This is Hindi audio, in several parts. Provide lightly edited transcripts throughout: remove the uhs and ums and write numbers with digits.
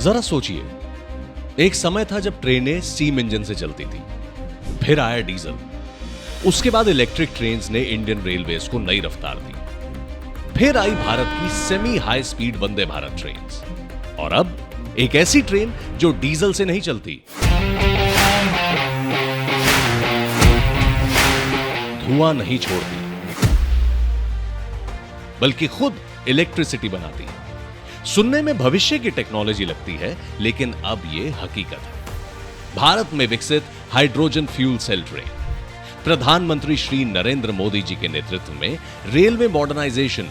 जरा सोचिए, एक समय था जब ट्रेनें स्टीम इंजन से चलती थी, फिर आया डीजल, उसके बाद इलेक्ट्रिक ट्रेन्स ने इंडियन रेलवेज को नई रफ्तार दी, फिर आई भारत की semi high speed Vande Bharat trains, और अब एक ऐसी ट्रेन जो डीजल से नहीं चलती, धुआं नहीं छोड़ती, बल्कि खुद इलेक्ट्रिसिटी बनाती है। सुनने में भविष्य की टेक्नोलॉजी लगती है, लेकिन अब यह हकीकत है। भारत में विकसित हाइड्रोजन फ्यूल सेल ट्रेन प्रधानमंत्री श्री नरेंद्र मोदी जी के नेतृत्व में रेलवे मॉडर्नाइजेशन,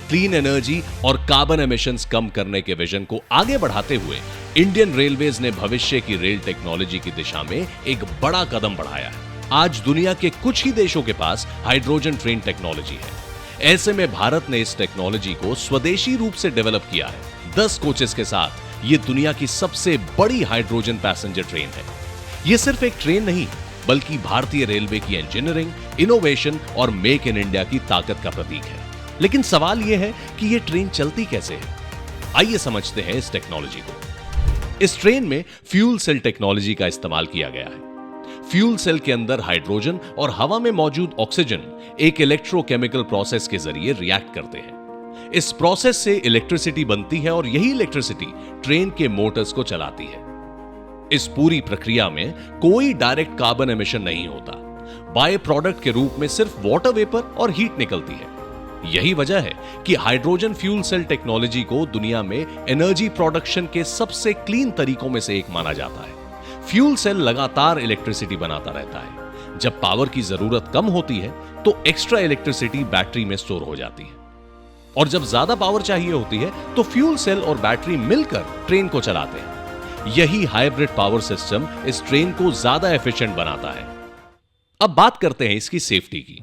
क्लीन एनर्जी और कार्बन एमिशंस कम करने के विजन को आगे बढ़ाते हुए इंडियन रेलवेज ने भविष्य की रेल टेक्नोलॉजी की दिशा में एक बड़ा कदम बढ़ाया है। आज दुनिया के कुछ ही देशों के पास हाइड्रोजन ट्रेन टेक्नोलॉजी है। ऐसे में भारत ने इस टेक्नोलॉजी को स्वदेशी रूप से डेवलप किया है। 10 कोचेस के साथ यह दुनिया की सबसे बड़ी हाइड्रोजन पैसेंजर ट्रेन है। यह सिर्फ एक ट्रेन नहीं, बल्कि भारतीय रेलवे की इंजीनियरिंग, इनोवेशन और मेक इन इंडिया की ताकत का प्रतीक है। लेकिन सवाल यह है कि यह ट्रेन चलती कैसे है। आइए समझते हैं इस टेक्नोलॉजी को। इस ट्रेन में फ्यूल सेल टेक्नोलॉजी का इस्तेमाल किया गया है। फ्यूल सेल के अंदर हाइड्रोजन और हवा में मौजूद ऑक्सीजन एक इलेक्ट्रोकेमिकल प्रोसेस के जरिए रिएक्ट करते हैं। इस प्रोसेस से इलेक्ट्रिसिटी बनती है और यही इलेक्ट्रिसिटी ट्रेन के मोटर्स को चलाती है। इस पूरी प्रक्रिया में कोई डायरेक्ट कार्बन एमिशन नहीं होता। बाय प्रोडक्ट के रूप में सिर्फ वाटर वेपर और हीट निकलती है। यही वजह है कि हाइड्रोजन फ्यूल सेल टेक्नोलॉजी को दुनिया में एनर्जी प्रोडक्शन के सबसे क्लीन तरीकों में से एक माना जाता है। फ्यूल सेल लगातार इलेक्ट्रिसिटी बनाता रहता है। जब पावर की जरूरत कम होती है तो एक्स्ट्रा इलेक्ट्रिसिटी बैटरी में स्टोर हो जाती है, और जब ज्यादा पावर चाहिए होती है तो फ्यूल सेल और बैटरी मिलकर ट्रेन को चलाते हैं। यही हाइब्रिड पावर सिस्टम इस ट्रेन को ज्यादा एफिशिएंट बनाता है। अब बात करते हैं इसकी सेफ्टी की।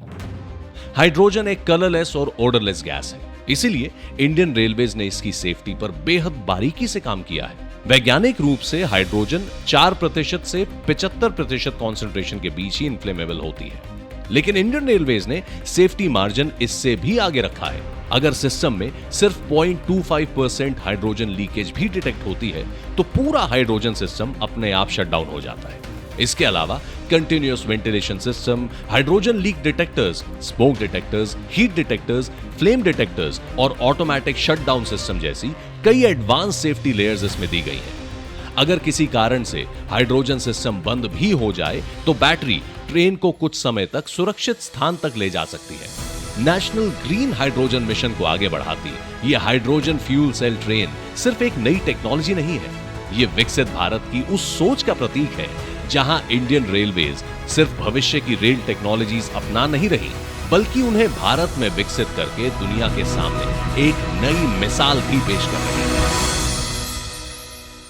हाइड्रोजन एक कलरलेस और ओडरलेस गैस है, इसीलिए इंडियन रेलवेज ने इसकी सेफ्टी पर बेहद बारीकी से काम किया है। वैज्ञानिक रूप से हाइड्रोजन 4% से 75% कॉन्सेंट्रेशन के बीच ही इन्फ्लेमेबल होती है, लेकिन इंडियन रेलवेज ने सेफ्टी मार्जिन इससे भी आगे रखा है। अगर सिस्टम में सिर्फ 0.25% हाइड्रोजन लीकेज भी डिटेक्ट होती है तो पूरा हाइड्रोजन सिस्टम अपने आप शट डाउन हो जाता है। इसके अलावा continuous ventilation system, hydrogen leak detectors, smoke detectors, heat detectors, flame detectors और ऑटोमेटिक शटडाउन सिस्टम जैसी कई एडवांस सेफ्टी लेयर्स इसमें दी गई हैं। अगर किसी कारण से हाइड्रोजन सिस्टम बंद भी हो जाए तो बैटरी ट्रेन को कुछ समय तक सुरक्षित स्थान तक ले जा सकती है। नेशनल ग्रीन हाइड्रोजन मिशन को आगे बढ़ाती यह हाइड्रोजन फ्यूल सेल ट्रेन सिर्फ एक नई टेक्नोलॉजी नहीं है, यह विकसित भारत की उस सोच का प्रतीक है जहां इंडियन रेलवेज सिर्फ भविष्य की रेल टेक्नोलॉजीज अपना नहीं रही, बल्कि उन्हें भारत में विकसित करके दुनिया के सामने एक नई मिसाल भी पेश कर रही है।